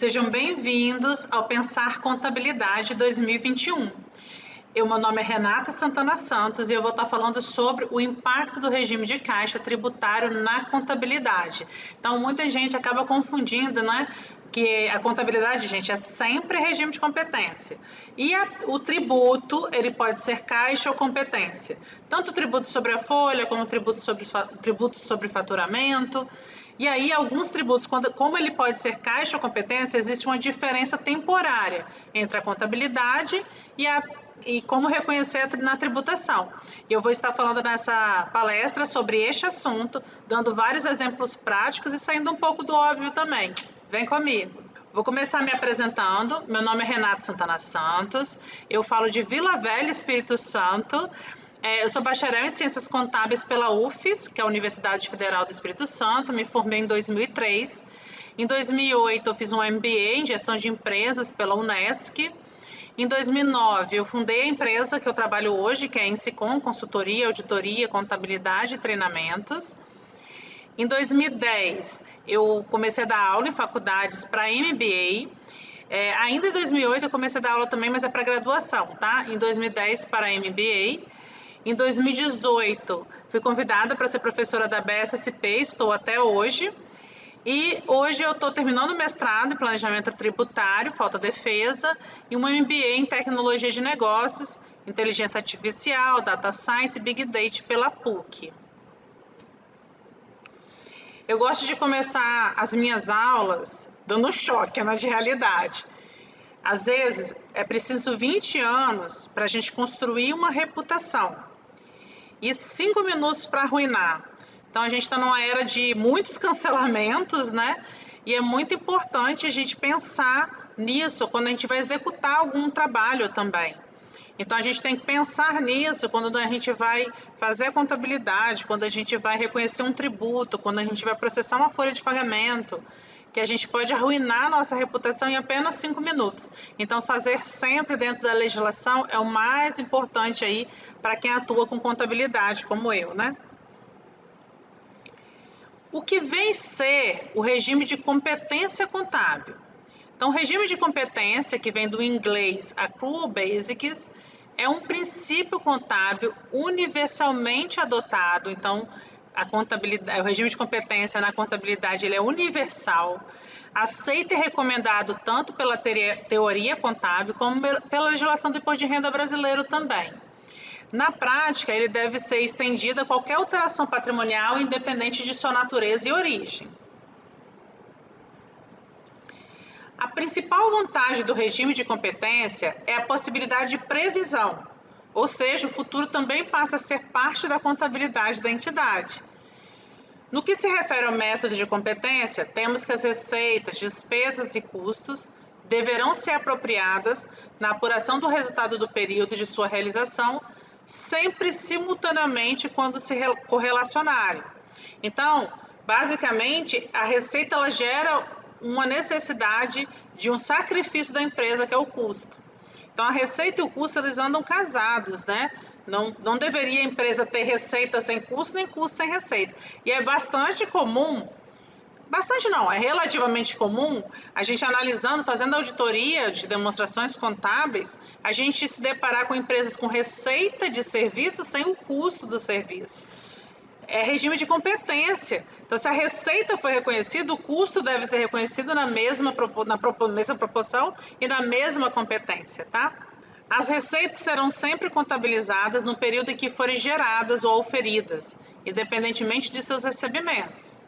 Sejam bem-vindos ao Pensar Contabilidade 2021. Meu nome é Renata Santana Santos e eu vou estar falando sobre o impacto do regime de caixa tributário na contabilidade. Então, muita gente acaba confundindo, né? Que a contabilidade, gente, é sempre regime de competência. E o tributo, ele pode ser caixa ou competência. Tanto o tributo sobre a folha, como o tributo sobre faturamento. E aí, alguns tributos, como ele pode ser caixa ou competência, existe uma diferença temporária entre a contabilidade e como reconhecer na tributação. Eu vou estar falando nessa palestra sobre este assunto, dando vários exemplos práticos e saindo um pouco do óbvio também. Vem comigo. Vou começar me apresentando. Meu nome é Renata Santana Santos. Eu falo de Vila Velha, Espírito Santo. Eu sou bacharel em Ciências Contábeis pela UFES, que é a Universidade Federal do Espírito Santo. Me formei em 2003. Em 2008, eu fiz um MBA em Gestão de Empresas pela Unesc. Em 2009, eu fundei a empresa que eu trabalho hoje, que é a Ensicom, Consultoria, Auditoria, Contabilidade e Treinamentos. Em 2010, eu comecei a dar aula em faculdades para MBA. Ainda em 2008, eu comecei a dar aula também, mas é para graduação, tá? Em 2010, para MBA. Em 2018, fui convidada para ser professora da BSSP, estou até hoje. E hoje eu estou terminando o mestrado em Planejamento Tributário, Falta Defesa, e um MBA em Tecnologia de Negócios, Inteligência Artificial, Data Science e Big Data pela PUC. Eu gosto de começar as minhas aulas dando um choque de realidade. Às vezes, é preciso 20 anos para a gente construir uma reputação e 5 minutos para arruinar. Então, a gente está numa era de muitos cancelamentos, né? E é muito importante a gente pensar nisso quando a gente vai executar algum trabalho também. Então, a gente tem que pensar nisso quando a gente vai fazer a contabilidade, quando a gente vai reconhecer um tributo, quando a gente vai processar uma folha de pagamento, que a gente pode arruinar a nossa reputação em apenas 5 minutos. Então, fazer sempre dentro da legislação é o mais importante aí para quem atua com contabilidade, como eu, né? O que vem ser o regime de competência contábil? Então, o regime de competência, que vem do inglês Accrual Basics, é um princípio contábil universalmente adotado. Então, o regime de competência na contabilidade ele é universal, aceito e recomendado tanto pela teoria contábil como pela legislação do imposto de renda brasileiro também. Na prática, ele deve ser estendido a qualquer alteração patrimonial, independente de sua natureza e origem. A principal vantagem do regime de competência é a possibilidade de previsão, ou seja, o futuro também passa a ser parte da contabilidade da entidade. No que se refere ao método de competência, temos que as receitas, despesas e custos deverão ser apropriadas na apuração do resultado do período de sua realização, sempre simultaneamente quando se correlacionarem. Então, basicamente, a receita ela gera uma necessidade de um sacrifício da empresa, que é o custo. Então, a receita e o custo, eles andam casados, né? Não deveria a empresa ter receita sem custo, nem custo sem receita. E é bastante comum, é relativamente comum, a gente analisando, fazendo auditoria de demonstrações contábeis, a gente se deparar com empresas com receita de serviço sem o custo do serviço. É regime de competência. Então, se a receita foi reconhecida, o custo deve ser reconhecido na mesma proporção e na mesma competência, tá? As receitas serão sempre contabilizadas no período em que forem geradas ou auferidas, independentemente de seus recebimentos.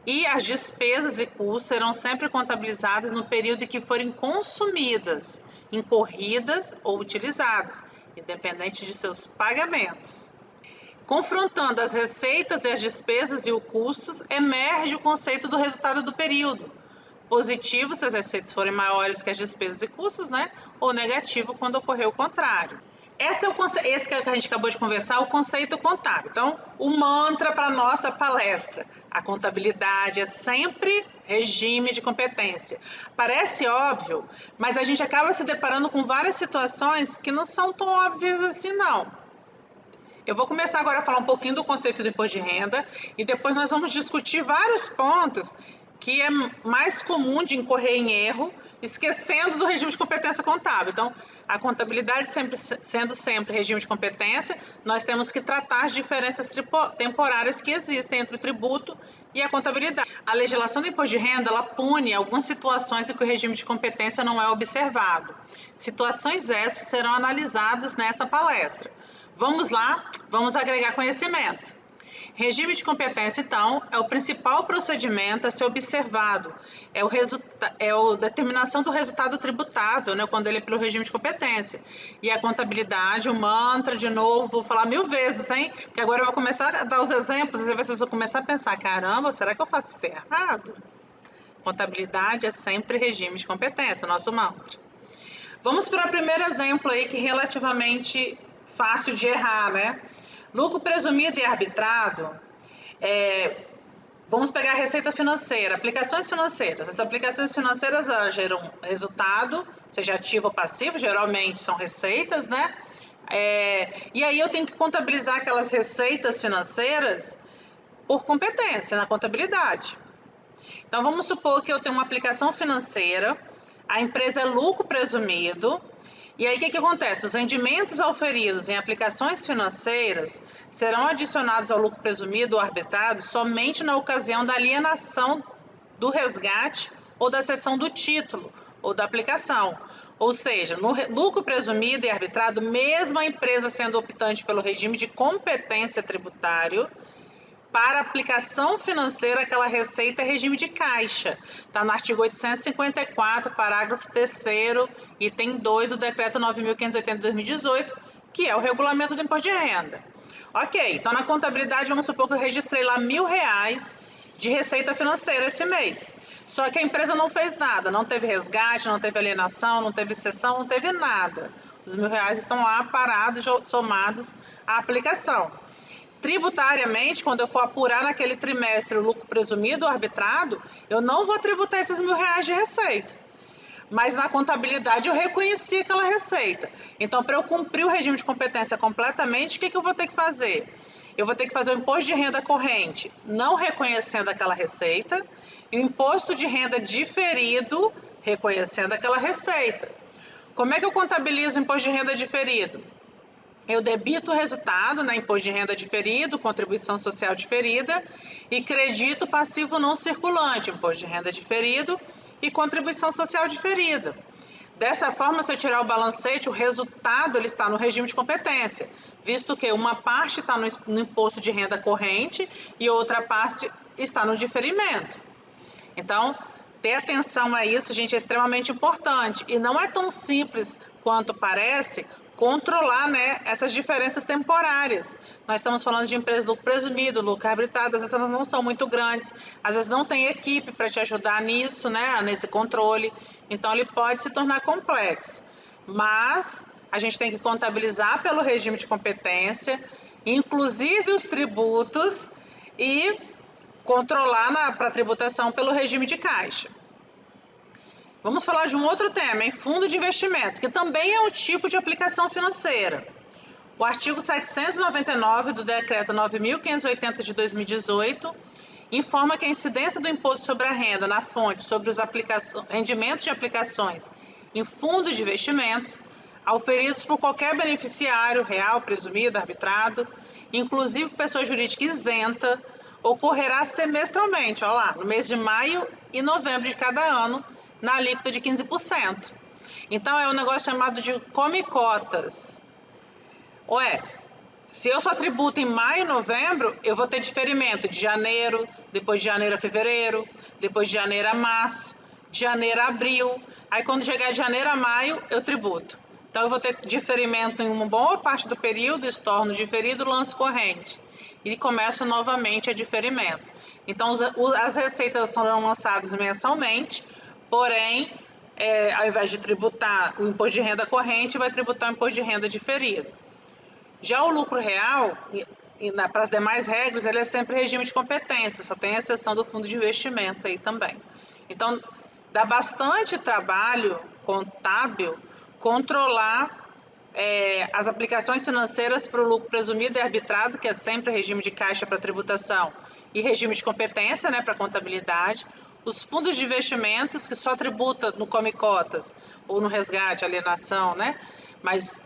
E as despesas e custos serão sempre contabilizadas no período em que forem consumidas, incorridas ou utilizadas, independente de seus pagamentos. Confrontando as receitas e as despesas e os custos, emerge o conceito do resultado do período. Positivo se as receitas forem maiores que as despesas e custos, né? Ou negativo quando ocorrer o contrário. Esse que a gente acabou de conversar, o conceito contábil. Então, o mantra para a nossa palestra. A contabilidade é sempre regime de competência. Parece óbvio, mas a gente acaba se deparando com várias situações que não são tão óbvias assim, não. Eu vou começar agora a falar um pouquinho do conceito do imposto de renda e depois nós vamos discutir vários pontos que é mais comum de incorrer em erro, esquecendo do regime de competência contábil. Então, a contabilidade sendo sempre regime de competência, nós temos que tratar as diferenças temporárias que existem entre o tributo e a contabilidade. A legislação do imposto de renda, ela pune algumas situações em que o regime de competência não é observado. Situações essas serão analisadas nesta palestra. Vamos lá, vamos agregar conhecimento. Regime de competência, então, é o principal procedimento a ser observado. É a determinação do resultado tributável, né, quando ele é pelo regime de competência. E a contabilidade, o mantra, de novo, vou falar 1000 vezes, hein? Porque agora eu vou começar a dar os exemplos e vocês vão começar a pensar, caramba, será que eu faço isso errado? Contabilidade é sempre regime de competência, nosso mantra. Vamos para o primeiro exemplo aí, que é relativamente fácil de errar, né? Lucro presumido e arbitrado, vamos pegar a receita financeira, aplicações financeiras. As aplicações financeiras, elas geram resultado, seja ativo ou passivo, geralmente são receitas, né? E aí eu tenho que contabilizar aquelas receitas financeiras por competência na contabilidade. Então vamos supor que eu tenho uma aplicação financeira, a empresa é lucro presumido. E aí, o que acontece? Os rendimentos auferidos em aplicações financeiras serão adicionados ao lucro presumido ou arbitrado somente na ocasião da alienação do resgate ou da cessão do título ou da aplicação. Ou seja, no lucro presumido e arbitrado, mesmo a empresa sendo optante pelo regime de competência tributário, para aplicação financeira, aquela receita é regime de caixa. Está no artigo 854, parágrafo 3º, item 2 do decreto 9.580 de 2018, que é o regulamento do imposto de renda. Ok, então na contabilidade, vamos supor que eu registrei lá R$1.000 de receita financeira esse mês. Só que a empresa não fez nada, não teve resgate, não teve alienação, não teve cessão, não teve nada. Os R$1.000 estão lá parados, somados à aplicação. Tributariamente, quando eu for apurar naquele trimestre o lucro presumido ou arbitrado, eu não vou tributar esses R$1.000 de receita. Mas na contabilidade eu reconheci aquela receita. Então, para eu cumprir o regime de competência completamente, o que eu vou ter que fazer? Eu vou ter que fazer o imposto de renda corrente não reconhecendo aquela receita e o imposto de renda diferido reconhecendo aquela receita. Como é que eu contabilizo o imposto de renda diferido? Eu debito o resultado, né, imposto de renda diferido, contribuição social diferida, e credito passivo não circulante, imposto de renda diferido e contribuição social diferida. Dessa forma, se eu tirar o balancete, o resultado ele está no regime de competência, visto que uma parte está no imposto de renda corrente e outra parte está no diferimento. Então, ter atenção a isso, gente, é extremamente importante. E não é tão simples quanto parece controlar, né, essas diferenças temporárias. Nós estamos falando de empresas de lucro presumido, lucro arbitrado, às vezes elas não são muito grandes, às vezes não tem equipe para te ajudar nisso, né, nesse controle, então ele pode se tornar complexo. Mas a gente tem que contabilizar pelo regime de competência, inclusive os tributos, e controlar para a tributação pelo regime de caixa. Vamos falar de um outro tema, em fundo de investimento, que também é um tipo de aplicação financeira. O artigo 799 do decreto 9.580 de 2018 informa que a incidência do imposto sobre a renda na fonte sobre os rendimentos de aplicações em fundos de investimentos auferidos por qualquer beneficiário real, presumido, arbitrado, inclusive pessoa jurídica isenta, ocorrerá semestralmente, olha lá, no mês de maio e novembro de cada ano, na alíquota de 15%. Então, é um negócio chamado de come-cotas. Se eu só tributo em maio e novembro, eu vou ter diferimento de janeiro, depois de janeiro a fevereiro, depois de janeiro a março, de janeiro a abril. Aí, quando chegar de janeiro a maio, eu tributo. Então, eu vou ter diferimento em uma boa parte do período, estorno diferido, lance corrente. E começo novamente a diferimento. Então, as receitas são lançadas mensalmente, porém, ao invés de tributar o imposto de renda corrente, vai tributar o imposto de renda diferido. Já o lucro real, para as demais regras, ele é sempre regime de competência, só tem a exceção do fundo de investimento aí também. Então, dá bastante trabalho contábil controlar as aplicações financeiras para o lucro presumido e arbitrado, que é sempre regime de caixa para tributação, e regime de competência, né, para contabilidade, Os fundos de investimentos, que só tributa no come cotas ou no resgate, alienação, né? Mas,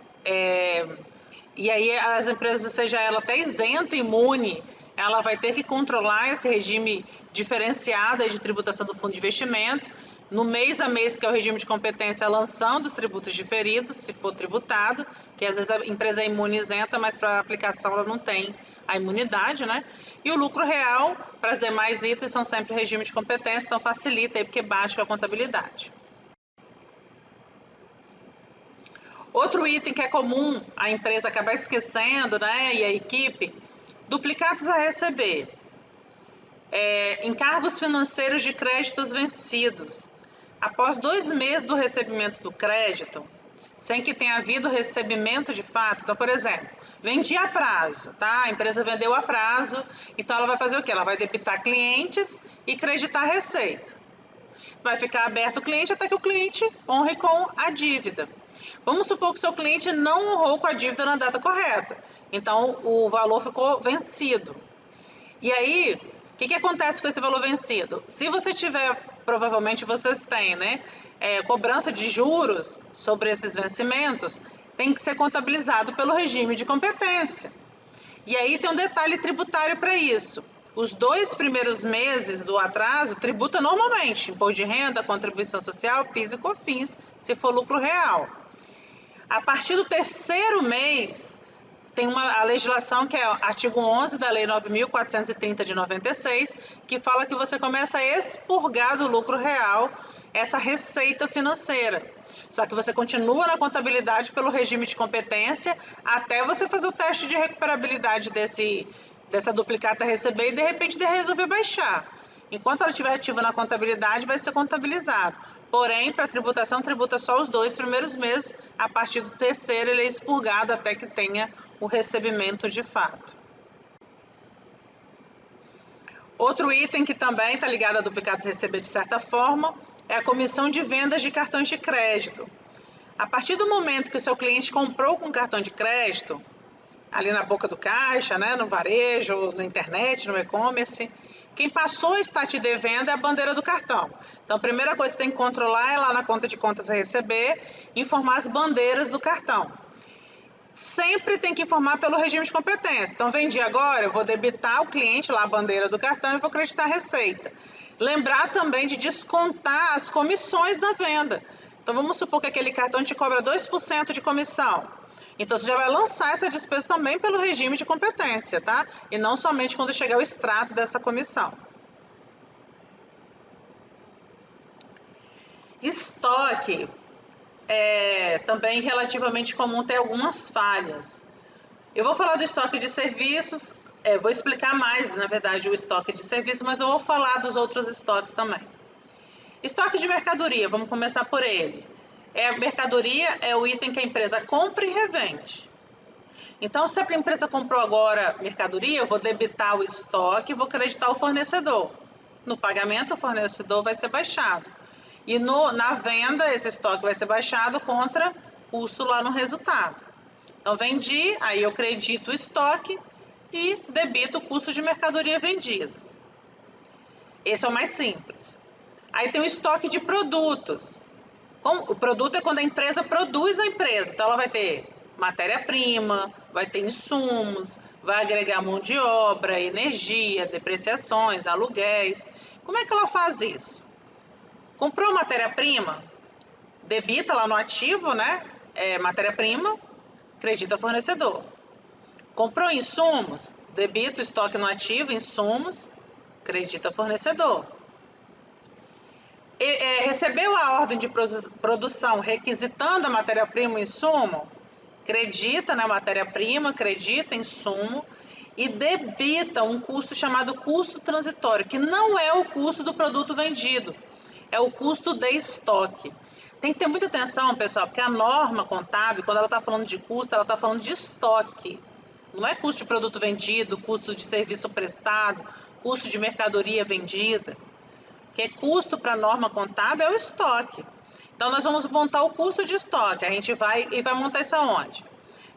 e aí as empresas, seja ela até isenta, imune, ela vai ter que controlar esse regime diferenciado de tributação do fundo de investimento, no mês a mês, que é o regime de competência, lançando os tributos diferidos, se for tributado, que às vezes a empresa é imune isenta, mas para a aplicação ela não tem a imunidade, né? E o lucro real, para os demais itens, são sempre regime de competência, então facilita aí, porque baixa a contabilidade. Outro item que é comum a empresa acabar esquecendo, né, e a equipe, duplicados a receber. Encargos financeiros de créditos vencidos. Após 2 meses do recebimento do crédito, sem que tenha havido recebimento de fato, então, por exemplo, vendi a prazo, tá? A empresa vendeu a prazo, então ela vai fazer o quê? Ela vai debitar clientes e creditar receita. Vai ficar aberto o cliente até que o cliente honre com a dívida. Vamos supor que o seu cliente não honrou com a dívida na data correta, então o valor ficou vencido. E aí, o que acontece com esse valor vencido? Se você tiver, provavelmente vocês têm, né, cobrança de juros sobre esses vencimentos, tem que ser contabilizado pelo regime de competência. E aí tem um detalhe tributário para isso. Os 2 primeiros meses do atraso tributa normalmente imposto de renda, contribuição social, PIS e COFINS, se for lucro real. A partir do 3º mês, tem a legislação que é o artigo 11 da Lei 9.430 de 96, que fala que você começa a expurgar do lucro real essa receita financeira. Só que você continua na contabilidade pelo regime de competência até você fazer o teste de recuperabilidade dessa duplicata a receber e de repente resolver baixar. Enquanto ela estiver ativa na contabilidade, vai ser contabilizado. Porém, para tributação, tributa só os 2 primeiros meses. A partir do 3º, ele é expurgado até que tenha o recebimento de fato. Outro item que também está ligado a duplicados a receber de certa forma é a comissão de vendas de cartões de crédito. A partir do momento que o seu cliente comprou com cartão de crédito, ali na boca do caixa, né, no varejo, na internet, no e-commerce, quem passou a estar te devendo é a bandeira do cartão. Então, a primeira coisa que você tem que controlar é lá na conta de contas a receber, informar as bandeiras do cartão. Sempre tem que informar pelo regime de competência. Então, vendi agora, eu vou debitar o cliente lá a bandeira do cartão e vou creditar a receita. Lembrar também de descontar as comissões da venda. Então, vamos supor que aquele cartão te cobra 2% de comissão. Então, você já vai lançar essa despesa também pelo regime de competência, tá? E não somente quando chegar o extrato dessa comissão. Estoque. Também relativamente comum ter algumas falhas. Eu vou falar do estoque de serviços, vou explicar mais, na verdade, o estoque de serviços, mas eu vou falar dos outros estoques também. Estoque de mercadoria, vamos começar por ele. Mercadoria é o item que a empresa compra e revende. Então, se a empresa comprou agora mercadoria, eu vou debitar o estoque e vou creditar o fornecedor. No pagamento, o fornecedor vai ser baixado. E na venda, esse estoque vai ser baixado contra custo lá no resultado. Então, vendi, aí eu credito o estoque e debito o custo de mercadoria vendida. Esse é o mais simples. Aí tem o estoque de produtos. O produto é quando a empresa produz na empresa. Então, ela vai ter matéria-prima, vai ter insumos, vai agregar mão de obra, energia, depreciações, aluguéis. Como é que ela faz isso? Comprou matéria-prima, debita lá no ativo, né? Matéria-prima, credita fornecedor. Comprou insumos, debita o estoque no ativo, insumos, credita fornecedor. Recebeu a ordem de produção requisitando a matéria-prima e insumo, credita na matéria-prima, credita insumo e debita um custo chamado custo transitório, que não é o custo do produto vendido, é o custo de estoque. Tem que ter muita atenção, pessoal, porque a norma contábil, quando ela está falando de custo, ela está falando de estoque. Não é custo de produto vendido, custo de serviço prestado, custo de mercadoria vendida. Que é custo para a norma contábil é o estoque. Então, nós vamos montar o custo de estoque. A gente vai montar isso aonde?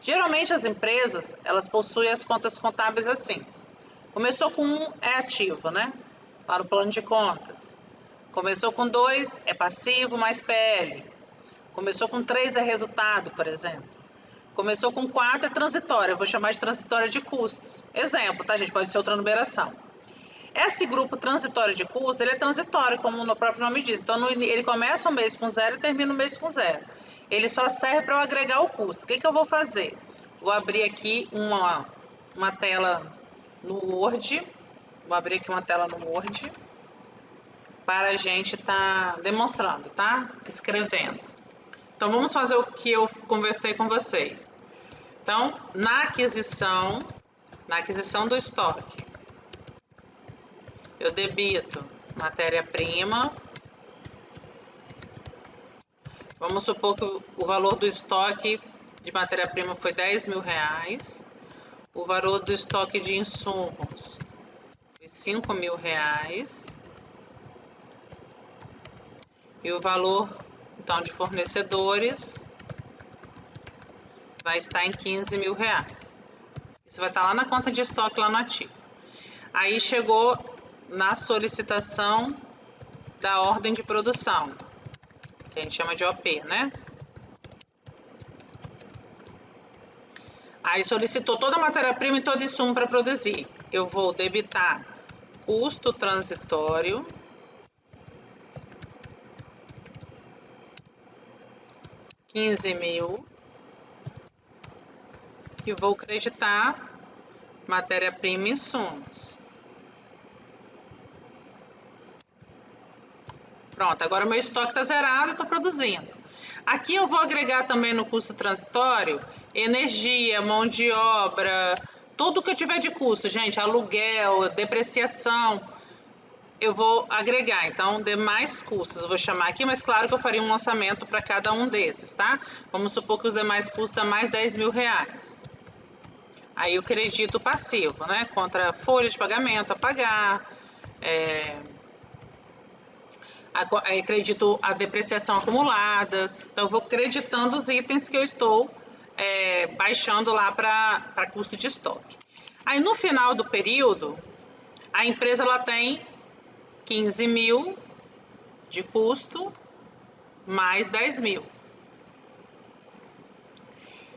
Geralmente, as empresas, elas possuem as contas contábeis assim. Começou com ativo, né? Lá no plano de contas. Começou com 2 é passivo mais PL. Começou com 3 é resultado, por exemplo. Começou com 4 é transitória, eu vou chamar de transitória de custos. Exemplo, tá, gente? Pode ser outra numeração. Esse grupo transitório de custos, ele é transitório, como o próprio nome diz. Então, ele começa o mês com 0 e termina o mês com 0. Ele só serve para eu agregar o custo. O que eu vou fazer? Vou abrir aqui uma tela no Word. Vou abrir aqui uma tela no Word para a gente estar demonstrando, tá? Escrevendo. Então, vamos fazer o que eu conversei com vocês. Então, na aquisição do estoque, eu debito matéria-prima. Vamos supor que o valor do estoque de matéria-prima foi R$10.000. O valor do estoque de insumos foi R$5.000. E o valor, então, de fornecedores vai estar em R$15.000. Isso vai estar lá na conta de estoque, lá no ativo. Aí chegou na solicitação da ordem de produção, que a gente chama de OP, né? Aí solicitou toda a matéria-prima e todo insumo para produzir. Eu vou debitar custo transitório, R$15.000, e vou creditar matéria-prima e insumos. Pronto, agora meu estoque está zerado e estou produzindo. Aqui eu vou agregar também no custo transitório energia, mão de obra, tudo que eu tiver de custo, gente, aluguel, depreciação, eu vou agregar. Então, demais custos, eu vou chamar aqui, mas claro que eu faria um lançamento para cada um desses, tá? Vamos supor que os demais custos dão mais R$10.000. Aí eu credito passivo, né? Contra folha de pagamento a pagar, acredito a depreciação acumulada. Então, eu vou creditando os itens que eu estou baixando lá para custo de estoque. Aí, no final do período, a empresa ela tem R$15.000 de custo mais R$10.000. O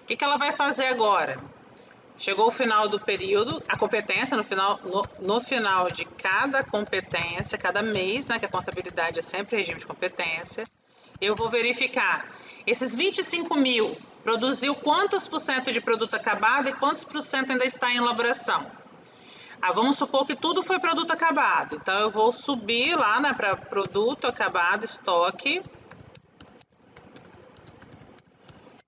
que ela vai fazer agora? Chegou o final do período, a competência, no final de cada competência, cada mês, né, que a contabilidade é sempre regime de competência, eu vou verificar esses 25.000 produziu quantos por cento de produto acabado e quantos por cento ainda está em elaboração. Vamos supor que tudo foi produto acabado, então eu vou subir lá, né, para produto acabado, estoque,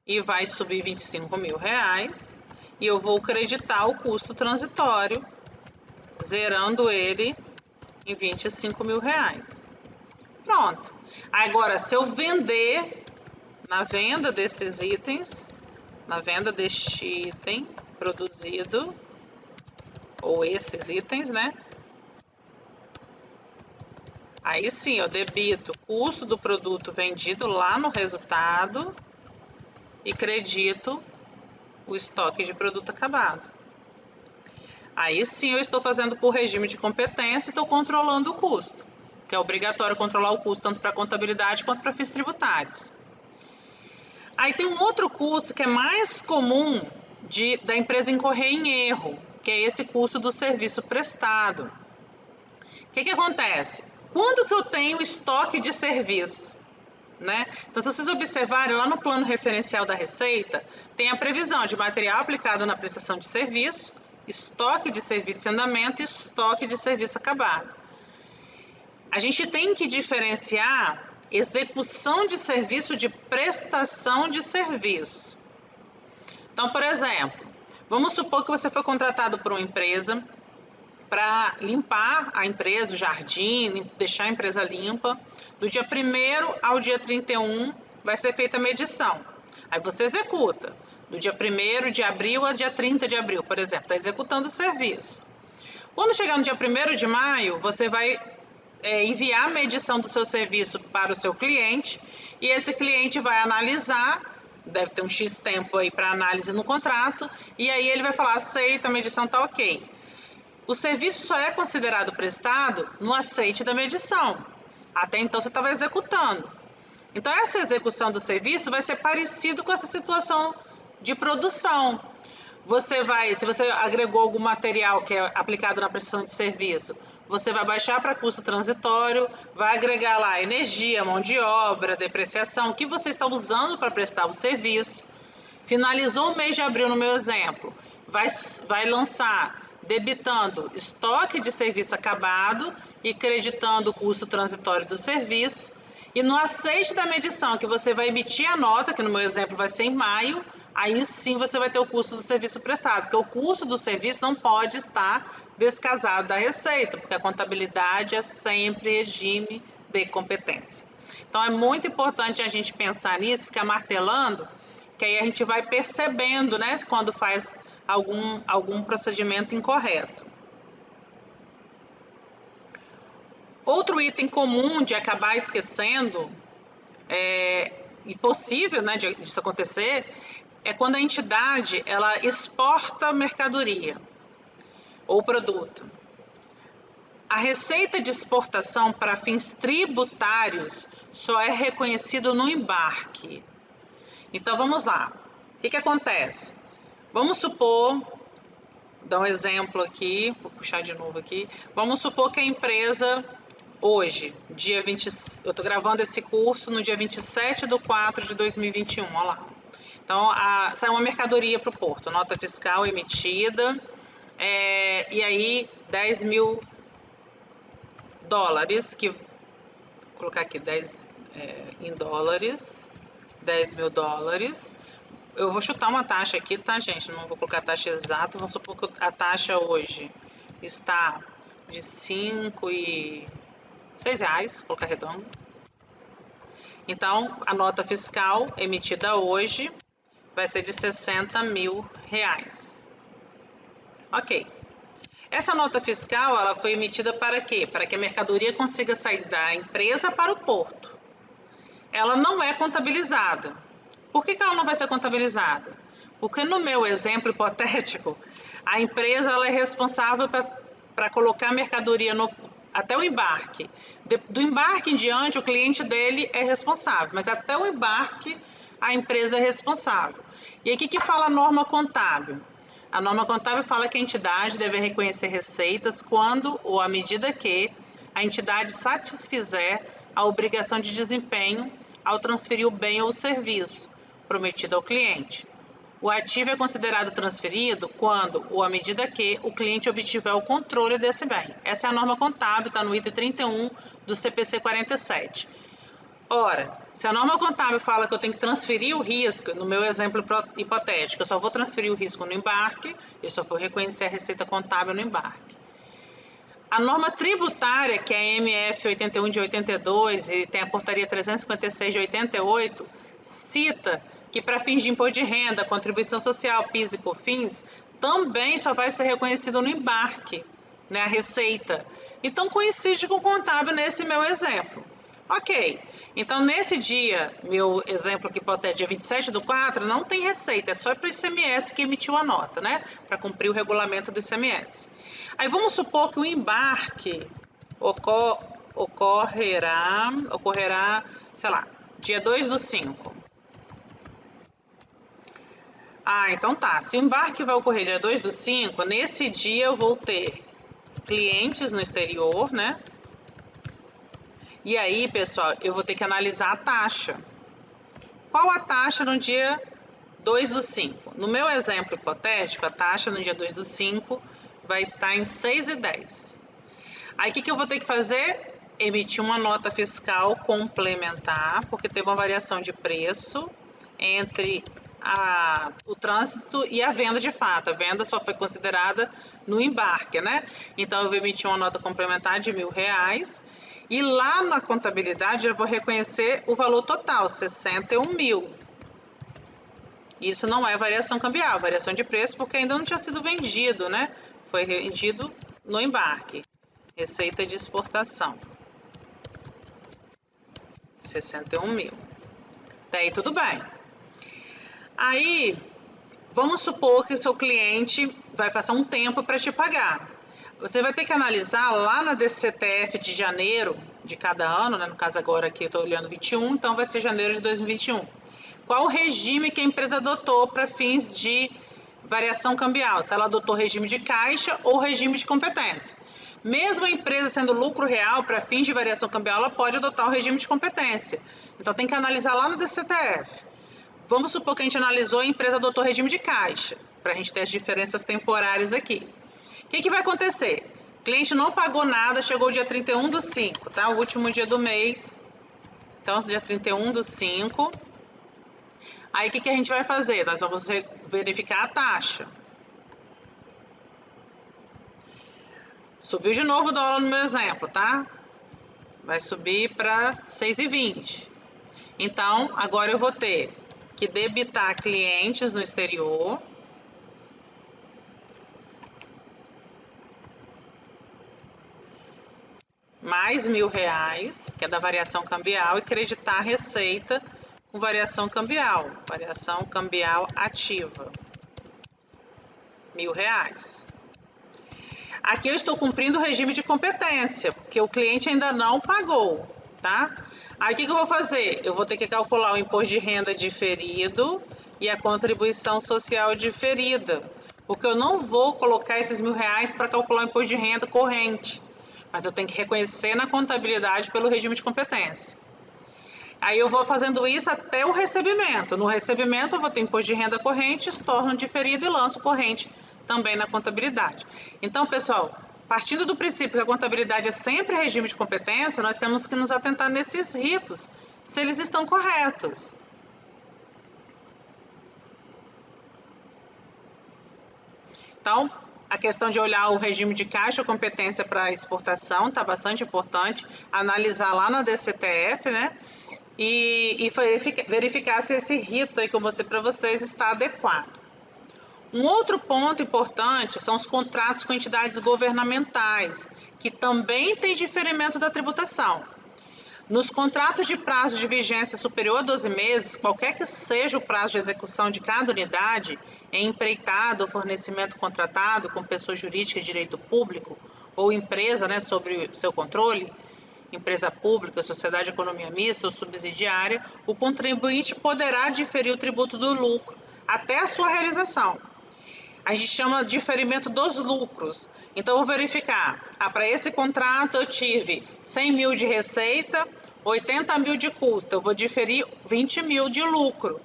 e vai subir R$25.000. E eu vou creditar o custo transitório, zerando ele em R$25.000. Pronto. Agora, se eu vender, na venda desses itens, na venda deste item produzido, ou esses itens, né? Aí sim, eu debito o custo do produto vendido lá no resultado e credito o estoque de produto acabado. Aí sim eu estou fazendo por regime de competência e estou controlando o custo, que é obrigatório controlar o custo tanto para contabilidade quanto para fins tributários. Aí tem um outro custo que é mais comum da empresa incorrer em erro, que é esse custo do serviço prestado. O que acontece? Quando que eu tenho estoque de serviço? Né? Então, se vocês observarem, lá no plano referencial da Receita, tem a previsão de material aplicado na prestação de serviço, estoque de serviço em andamento e estoque de serviço acabado. A gente tem que diferenciar execução de serviço de prestação de serviço. Então, por exemplo, vamos supor que você foi contratado por uma empresa para limpar a empresa, o jardim, deixar a empresa limpa. Do dia 1º ao dia 31 vai ser feita a medição. Aí você executa. Do dia 1º de abril ao dia 30 de abril, por exemplo, está executando o serviço. Quando chegar no dia 1º de maio, você vai enviar a medição do seu serviço para o seu cliente e esse cliente vai analisar, deve ter um X tempo aí para análise no contrato, e aí ele vai falar, aceita, a medição está ok. O serviço só é considerado prestado no aceite da medição. Até então você estava executando. Então essa execução do serviço vai ser parecido com essa situação de produção. Se você agregou algum material que é aplicado na prestação de serviço, você vai baixar para custo transitório, vai agregar lá energia, mão de obra, depreciação, o que você está usando para prestar o serviço. Finalizou o mês de abril, no meu exemplo, vai lançar debitando estoque de serviço acabado e creditando o custo transitório do serviço. E no aceite da medição, que você vai emitir a nota, que no meu exemplo vai ser em maio, aí sim você vai ter o custo do serviço prestado, porque o custo do serviço não pode estar descasado da receita, porque a contabilidade é sempre regime de competência. Então é muito importante a gente pensar nisso, ficar martelando, que aí a gente vai percebendo, né, quando faz algum procedimento incorreto. Outro item comum de acabar esquecendo, e possível, né, disso acontecer, é quando a entidade ela exporta mercadoria ou produto. A receita de exportação para fins tributários só é reconhecido no embarque. Então vamos lá. O que acontece? Vamos supor, dar um exemplo aqui, vou puxar de novo aqui. Vamos supor que a empresa hoje, dia 20, eu estou gravando esse curso no dia 27/4/2021, olha lá. Então, saiu uma mercadoria para o porto, nota fiscal emitida, e aí 10 mil dólares, vou colocar aqui 10 em dólares, 10 mil dólares. Eu vou chutar uma taxa aqui, tá, gente? Não vou colocar a taxa exata, vamos supor que a taxa hoje está de 5 e 6 reais, vou colocar redondo. Então, a nota fiscal emitida hoje vai ser de 60 mil reais. Ok. Essa nota fiscal, ela foi emitida para quê? Para que a mercadoria consiga sair da empresa para o porto. Ela não é contabilizada. Por que ela não vai ser contabilizada? Porque no meu exemplo hipotético, a empresa ela é responsável para colocar a mercadoria até o embarque. Do embarque em diante, o cliente dele é responsável, mas até o embarque, a empresa é responsável. E aqui que fala a norma contábil. A norma contábil fala que a entidade deve reconhecer receitas quando ou à medida que a entidade satisfizer a obrigação de desempenho ao transferir o bem ou o serviço prometido ao cliente. O ativo é considerado transferido quando ou à medida que o cliente obtiver o controle desse bem. Essa é a norma contábil, está no item 31 do CPC 47. Ora, se a norma contábil fala que eu tenho que transferir o risco, no meu exemplo hipotético, eu só vou transferir o risco no embarque, eu só vou reconhecer a receita contábil no embarque. A norma tributária, que é a MF 81 de 82 e tem a portaria 356 de 88, cita que para fins de imposto de renda, contribuição social, PIS e COFINS, também só vai ser reconhecido no embarque, né, a receita. Então coincide com o contábil nesse meu exemplo. Ok, então nesse dia, meu exemplo aqui hipotético, dia 27/4, não tem receita, é só para o ICMS que emitiu a nota, né? Para cumprir o regulamento do ICMS. Aí vamos supor que o embarque ocorrerá, sei lá, dia 2/5. Então tá, se o embarque vai ocorrer dia 2/5, nesse dia eu vou ter clientes no exterior, né? E aí, pessoal, eu vou ter que analisar a taxa. Qual a taxa no dia 2/5? No meu exemplo hipotético, a taxa no dia 2/5 vai estar em 6,10. Aí, o que eu vou ter que fazer? Emitir uma nota fiscal complementar, porque teve uma variação de preço entre o trânsito e a venda de fato. A venda só foi considerada no embarque, né? Então, eu vou emitir uma nota complementar de R$1.000. E lá na contabilidade eu vou reconhecer o valor total, 61 mil. Isso não é variação cambial, variação de preço, porque ainda não tinha sido vendido, né? Foi vendido no embarque. Receita de exportação. 61 mil. Daí tudo bem. Aí, vamos supor que o seu cliente vai passar um tempo para te pagar. Você vai ter que analisar lá na DCTF de janeiro, de cada ano, né? No caso agora aqui eu estou olhando 21, então vai ser janeiro de 2021. Qual o regime que a empresa adotou para fins de variação cambial? Se ela adotou regime de caixa ou regime de competência. Mesmo a empresa sendo lucro real, para fins de variação cambial, ela pode adotar o regime de competência. Então tem que analisar lá no DCTF. Vamos supor que a gente analisou e a empresa adotou regime de caixa, para a gente ter as diferenças temporárias aqui. O que vai acontecer? O cliente não pagou nada, chegou dia 31/5, tá? O último dia do mês. Então, dia 31/5. Aí, o que a gente vai fazer? Nós vamos verificar a taxa. Subiu de novo o dólar no meu exemplo, tá? Vai subir para 6,20. Então, agora eu vou ter que debitar clientes no exterior. Mais R$1.000, que é da variação cambial, e creditar a receita com variação cambial ativa, R$1.000. Aqui eu estou cumprindo o regime de competência, porque o cliente ainda não pagou, tá? Aí o que eu vou fazer? Eu vou ter que calcular o imposto de renda diferido e a contribuição social diferida, porque eu não vou colocar esses R$1.000 para calcular o imposto de renda corrente, mas eu tenho que reconhecer na contabilidade pelo regime de competência. Aí eu vou fazendo isso até o recebimento. No recebimento eu vou ter imposto de renda corrente, estorno diferido e lanço corrente também na contabilidade. Então, pessoal, partindo do princípio que a contabilidade é sempre regime de competência, nós temos que nos atentar nesses ritos, se eles estão corretos. Então, a questão de olhar o regime de caixa, competência para exportação, está bastante importante, analisar lá na DCTF, né? E verificar se esse rito aí que eu mostrei para vocês está adequado. Um outro ponto importante são os contratos com entidades governamentais, que também têm diferimento da tributação. Nos contratos de prazo de vigência superior a 12 meses, qualquer que seja o prazo de execução de cada unidade, em empreitado ou fornecimento contratado com pessoa jurídica de direito público ou empresa, né, sobre seu controle, empresa pública, sociedade de economia mista ou subsidiária, o contribuinte poderá diferir o tributo do lucro até a sua realização. A gente chama de diferimento dos lucros. Então, eu vou verificar. Para esse contrato eu tive 100 mil de receita, 80 mil de custo. Eu vou diferir 20 mil de lucro.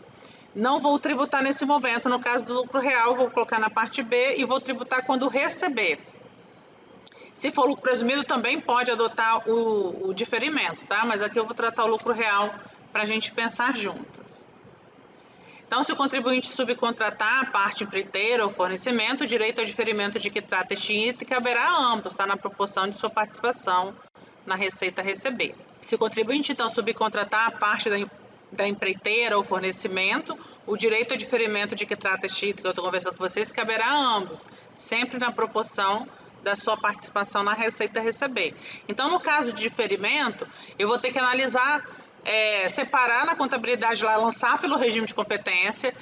Não vou tributar nesse momento. No caso do lucro real, vou colocar na parte B e vou tributar quando receber. Se for lucro presumido, também pode adotar o diferimento, tá? Mas aqui eu vou tratar o lucro real para a gente pensar juntos. Então, se o contribuinte subcontratar a parte empreiteira ou fornecimento, o direito ao diferimento de que trata este item caberá a ambos, tá? Na proporção de sua participação na receita a receber. Se o contribuinte, então, subcontratar a parte da empreiteira ou fornecimento, o direito ao diferimento de que trata este item que eu estou conversando com vocês caberá a ambos, sempre na proporção da sua participação na receita a receber. Então, no caso de diferimento, eu vou ter que analisar, separar na contabilidade lá, lançar pelo regime de competência,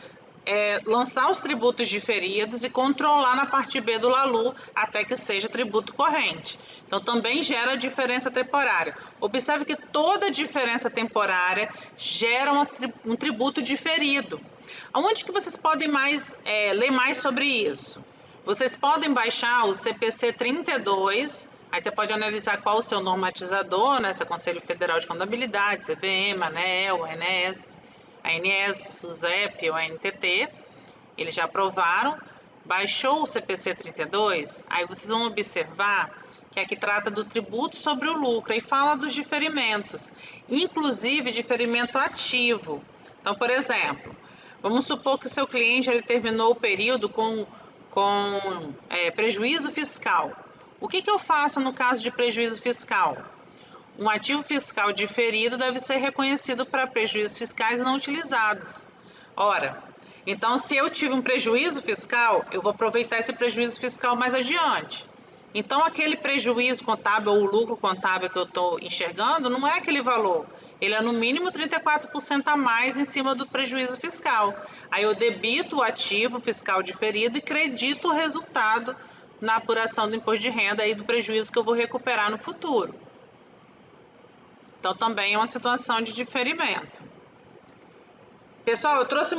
lançar os tributos diferidos e controlar na parte B do LALU até que seja tributo corrente. Então, também gera diferença temporária. Observe que toda diferença temporária gera um tributo diferido. Aonde que vocês podem ler mais sobre isso? Vocês podem baixar o CPC 32, aí você pode analisar qual o seu normatizador, né? Se é Conselho Federal de Contabilidade, CVM, ANEEL, ANS, SUSEP ou ANTT, eles já aprovaram. Baixou o CPC 32, aí vocês vão observar que aqui trata do tributo sobre o lucro e fala dos diferimentos, inclusive diferimento ativo. Então, por exemplo, vamos supor que o seu cliente ele terminou o período com prejuízo fiscal. O que eu faço no caso de prejuízo fiscal? Um ativo fiscal diferido deve ser reconhecido para prejuízos fiscais não utilizados. Ora, então se eu tive um prejuízo fiscal, eu vou aproveitar esse prejuízo fiscal mais adiante. Então aquele prejuízo contábil ou o lucro contábil que eu estou enxergando não é aquele valor. Ele é no mínimo 34% a mais em cima do prejuízo fiscal. Aí eu debito o ativo fiscal diferido e credito o resultado na apuração do imposto de renda aí do prejuízo que eu vou recuperar no futuro. Então, também é uma situação de diferimento. Pessoal, eu trouxe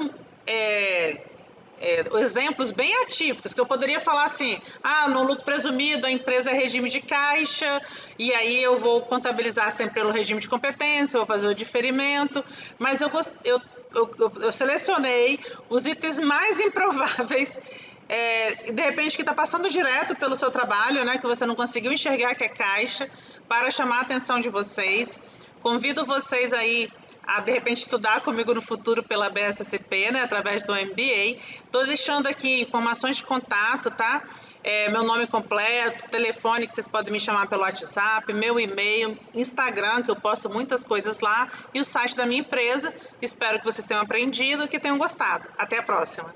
exemplos bem atípicos, que eu poderia falar assim, no lucro presumido a empresa é regime de caixa, e aí eu vou contabilizar sempre pelo regime de competência, vou fazer o diferimento, mas eu selecionei os itens mais improváveis, de repente que está passando direto pelo seu trabalho, né, que você não conseguiu enxergar que é caixa, para chamar a atenção de vocês. Convido vocês aí a, de repente, estudar comigo no futuro pela BSSP, né, através do MBA. Estou deixando aqui informações de contato, tá? Meu nome completo, telefone que vocês podem me chamar pelo WhatsApp, meu e-mail, Instagram, que eu posto muitas coisas lá, e o site da minha empresa. Espero que vocês tenham aprendido e que tenham gostado. Até a próxima!